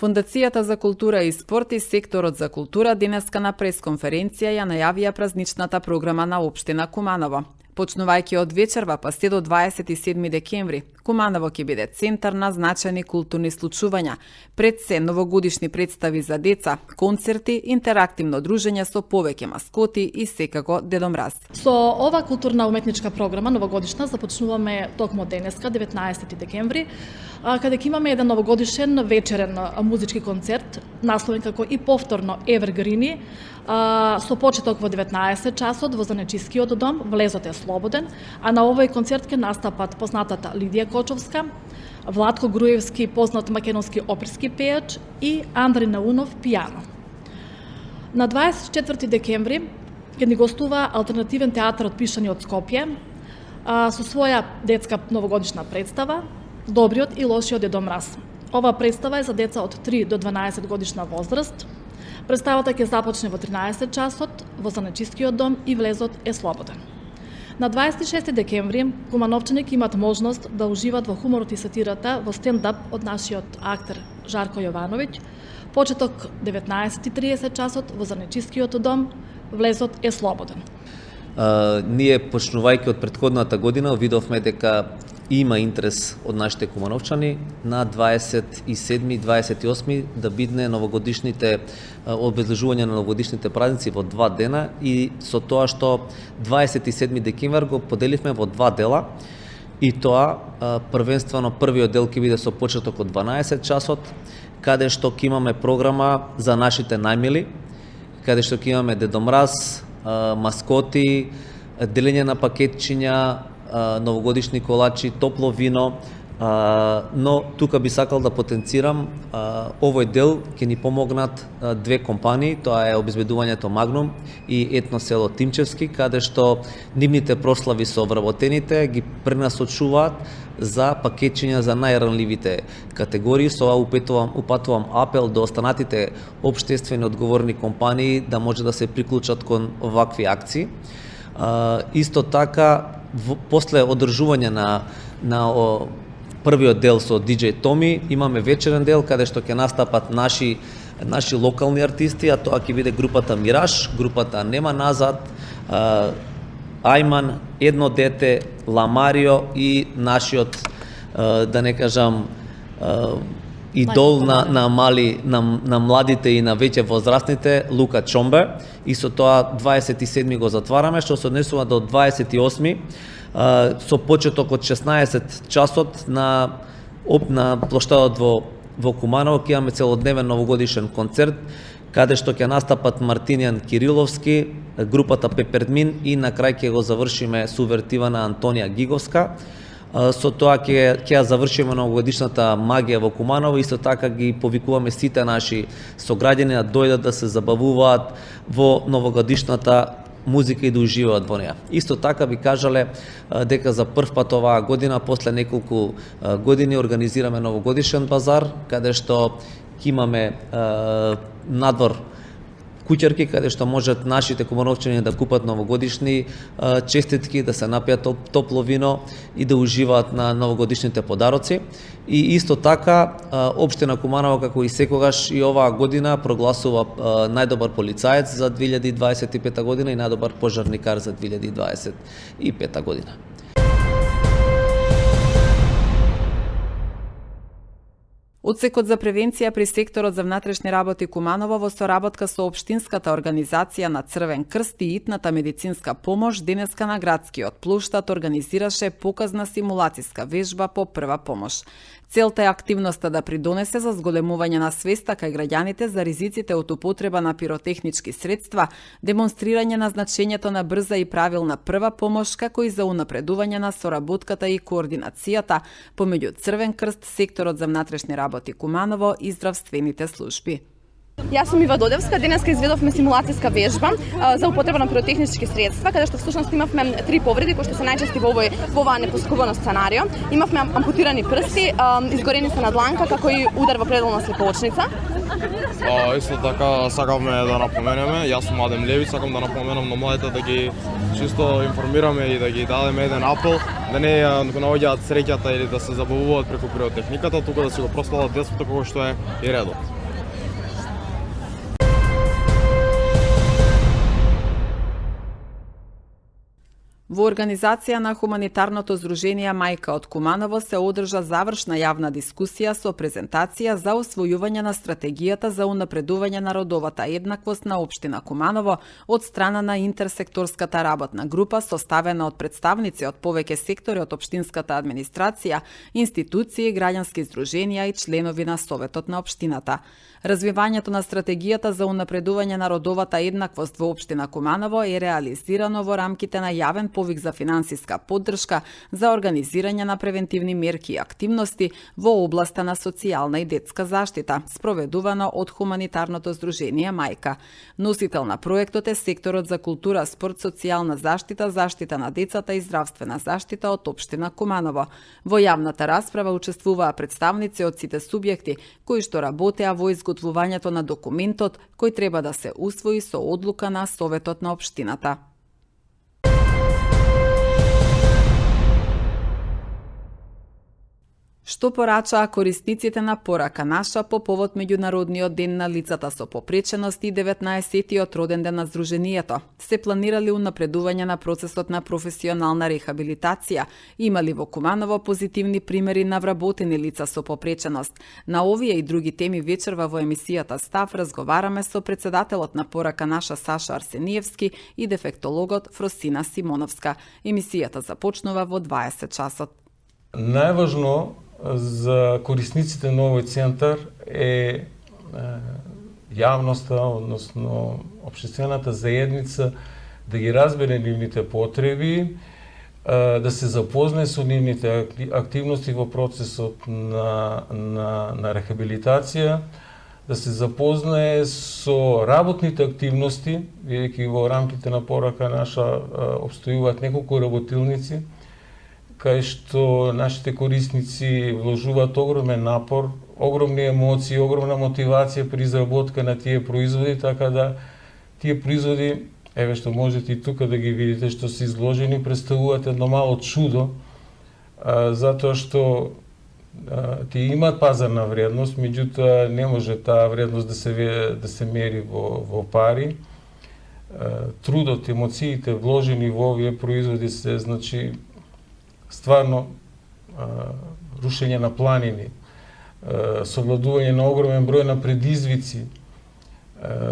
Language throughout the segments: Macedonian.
Фондацијата за култура и спорт и секторот за култура денеска на пресконференција ја најавија празничната програма на општина Куманово. Почнувајќи од вечерва па се до 27 декември, Куманово ќе биде центар на значајни културни случувања, пред се новогодишни представи за деца, концерти, интерактивно дружење со повеќе маскоти и секако Дедо Мраз. Со ова културна уметничка програма новогодишна започнуваме токму денеска, 19 декември, каде ќе имаме еден новогодишен вечерен музички концерт, насловен како и повторно Евергрини, со почеток во 19 часот во Занечискиот дом, влезот е слободен, а на овој концерт ќе настапат познатата Лидија Кочовска, Владко Груевски, познат македонски оперски пејач и Андри Наунов пијано. На 24 декември ќе ни гостува алтернативен театар од Пишани од Скопје со своја детска новогодишна представа Добриот и лошиот Дедо Мраз. Ова представа е за деца од 3 до 12 годишна возраст. Представата ќе започне во 13 часот во Занечискиот дом и влезот е слободен. На 26 декември кумановчани ќе имат можност да уживат во хуморот и сатирата во стендап од нашиот актер Жарко Јовановиќ. Почеток 19:30 часот во Занечискиот дом, влезот е слободен. Ние почнувајќи од претходната година видовме дека има интерес од нашите кумановчани на 27 и 28 да бидне новогодишните обележување на новогодишните празници во 2 дена и со тоа што 27 декември го поделивме во 2 дела и тоа првенствено првиот дел ќе биде со почеток од 12 часот, каде што ќе имаме програма за нашите најмили, каде што ќе имаме Дедо Мраз, маскоти, делење на пакетчиња, новогодишни колачи, топло вино, но тука би сакал да потенцирам овој дел ќе ни помогнат две компании, тоа е обезбедувањето Магнум и Етно село Тимчевски, каде што нивните прослави со вработените ги пренасочуваат за пакетчиња за најранливите категории. Со ова упатувам апел до останатите општествени одговорни компании да може да се приклучат кон овакви акции. Исто така, после одржување на првиот дел со DJ Томи, имаме вечерен дел каде што ќе настапат наши локални артисти, а тоа ќе биде групата Мираж, групата Нема назад, Ајман, Едно дете, Ламарио и нашиот, да не кажам, идол на младите и на веќе возрастните, Лука Чомбе. И со тоа 27 го затвараме, што се однесува до 28 со почеток од 16 часот на плоштадот во Куманово ќе имаме целодневен новогодишен концерт, каде што ќе настапат Мартинијан Кириловски, групата Пепердмин и на крај ќе го завршиме со увертива на Антонија Гиговска. Со тоа ќе ја завршиме новогодишната магија во Куманово, исто така ги повикуваме сите наши сограѓани да дојдат да се забавуваат во новогодишната музика и да уживаат во неа. Исто така би кажале дека за прв пат оваа година, после неколку години, организираме новогодишен базар, каде што ќе имаме надвор куќерки, каде што можат нашите кумановчани да купат новогодишни честитки, да се напијат топло вино и да уживаат на новогодишните подароци. И исто така, општина Куманово, како и секогаш и оваа година, прогласува најдобар полицаец за 2025 година и најдобар пожарникар за 2025 година. Одсекот за превенција при секторот за внатрешни работи Куманово во соработка со општинската организација на Црвен крст и итната медицинска помош денеска на градскиот плоштад организираше показна симулациска вежба по прва помош. Целта е активноста да придонесе за зголемување на свеста кај граѓаните за ризиците од употреба на пиротехнички средства, демонстрирање на значењето на брза и правилна прва помош, како и за унапредување на соработката и координацијата помеѓу Црвен крст, секторот за внатрешни работи Куманово и здравствените служби. Јас сум Ива Додевска. Денеска изведовме симулацијска вежба за употреба на пиротехнички средства, каде што всушност имавме 3 повреди кои што се најчести во оваа непоскубано сценарио. Имавме ампутирани прсти, изгорени се на дланка, како и удар во пределна слепоочница. Исто така сакавме да напоменеме, јас сум Адем Левиć, сакам да напоменам на младите да ги чисто информираме и да ги дадеме еден апел, да не наоѓаат среќата или да се забавуваат преку пиротехниката, туку да си го прослават детството како што е и редот. Во организација на хуманитарното здружение Мајка од Куманово се одржа завршна јавна дискусија со презентација за освојување на стратегијата за унапредување на родовата еднаквост на општина Куманово од страна на интерсекторската работна група составена од представници од повеќе сектори од општинската администрација, институции, граѓански здруженија и членови на Советот на општината. Развивањето на стратегијата за унапредување на родовата еднаквост во општина Куманово е реализирано во рамките на јавен повик за финансиска поддршка за организирање на превентивни мерки и активности во областа на социјална и детска заштита, спроведувано од хуманитарното здружение Мајка. Носител на проектот е секторот за култура, спорт, социјална заштита, заштита на децата и здравствена заштита од општина Куманово. Во јавната расправа учествуваа представници од сите субјекти кои што работеа во изготвувањето на документот кој треба да се усвои со одлука на Советот на општината. Што порачаа корисниците на порака наша по повод меѓународниот ден на лицата со попреченост и 19-тиот роден ден на Здруженијето? Се планирали унапредување на процесот на професионална рехабилитација? Имали во Куманово позитивни примери на вработени лица со попреченост? На овие и други теми вечерва во емисијата Став разговараме со председателот на порака наша Саша Арсениевски и дефектологот Фросина Симоновска. Емисијата започнува во 20 часот. Најважно за корисниците на овој центар е јавноста, односно општествената заедница да ги разбере нивните потреби, да се запознае со нивните активности во процесот на рехабилитација, да се запознае со работните активности, бидејќи во рамките на порака наша обстојуваат неколку работилници, кај што нашите корисници вложуваат огромен напор, огромни емоции, огромна мотивација при изработка на тие производи, така да тие производи, еве што можете и тука да ги видите, што се изложени, представуваат едно мало чудо, затоа што тие имаат пазарна вредност, меѓутоа не може таа вредност да се мери во пари. Трудот, емоциите вложени во овие производи се, значи, стварно рушење на планини, совладување на огромен број на предизвици,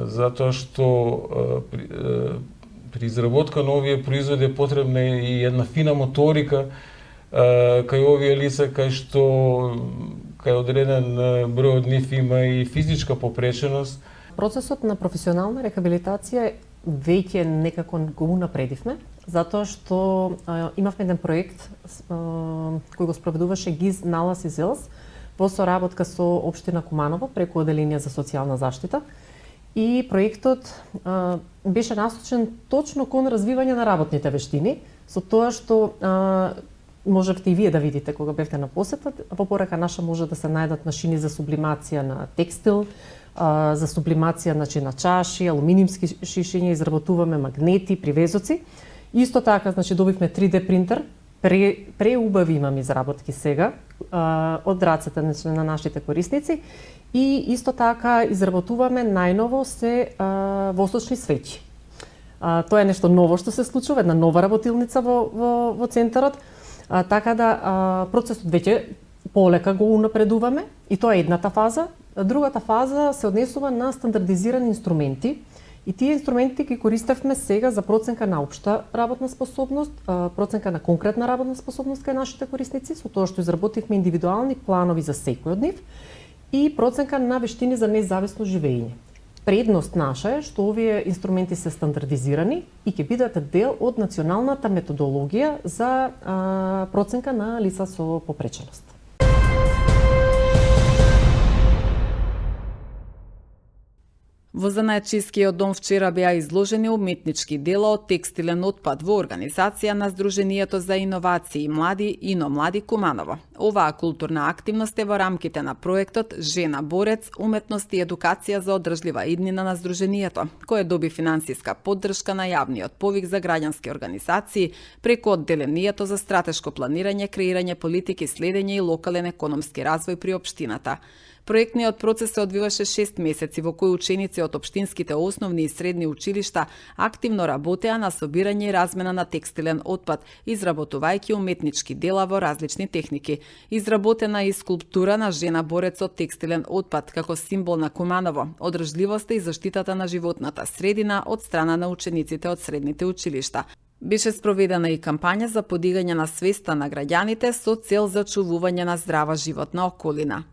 затоа што при изработка на овие производи е потребна и една фина моторика кај овие лица, кај што кај одреден број од нив има и физичка попреченост. Процесот на професионална рехабилитација веќе некако го унапредивме, затоа што имавме еден проект кој го спроведуваше ГИЗ Налас и ЗЕЛС во соработка со општина Куманово преку Оделение за социјална заштита, и проектот беше насочен точно кон развивање на работните вештини, со тоа што можевте и вие да видите кога бевте на посета, во порака наша може да се најдат машини за сублимација на текстил, за сублимација на чаши, алуминиумски шишиња, изработуваме магнети, привезоци. Исто така, значи, добивме 3D принтер, преубави имам изработки сега од рацете на нашите корисници, и исто така изработуваме најново се восочни свеќи. Тоа е нешто ново што се случува, една нова работилница во центарот, така да процесот веќе полека го унапредуваме, и тоа е едната фаза. Другата фаза се однесува на стандардизирани инструменти, и тие инструменти ги користевме сега за проценка на општа работна способност, проценка на конкретна работна способност кај нашите корисници, со тоа што изработивме индивидуални планови за секој од нив, и проценка на вештини за независно живење. Предност наша е што овие инструменти се стандардизирани и ќе бидат дел од националната методологија за проценка на лица со попреченост. Во занаетчискиот дом вчера беа изложени уметнички дела од текстилен отпад во организација на Сдруженијето за иновации млади Ино Млади Куманово. Оваа културна активност е во рамките на проектот Жена борец, уметност и едукација за одржлива иднина на Сдруженијето, кој доби финансиска поддршка на јавниот повик за граѓански организации преку одделението за стратешко планирање, креирање политики, следење и локален економски развој при општината. Проектниот процес се одвиваше 6 месеци во кои ученици од општинските основни и средни училишта активно работеа на собирање и размена на текстилен отпад, изработувајќи уметнички дела во различни техники. Изработена е и скулптура на жена борец од текстилен отпад како символ на Куманово, одржливоста и заштитата на животната средина од страна на учениците од средните училишта. Беше спроведена и кампања за подигање на свеста на граѓаните со цел за чувување на здрава животна околина.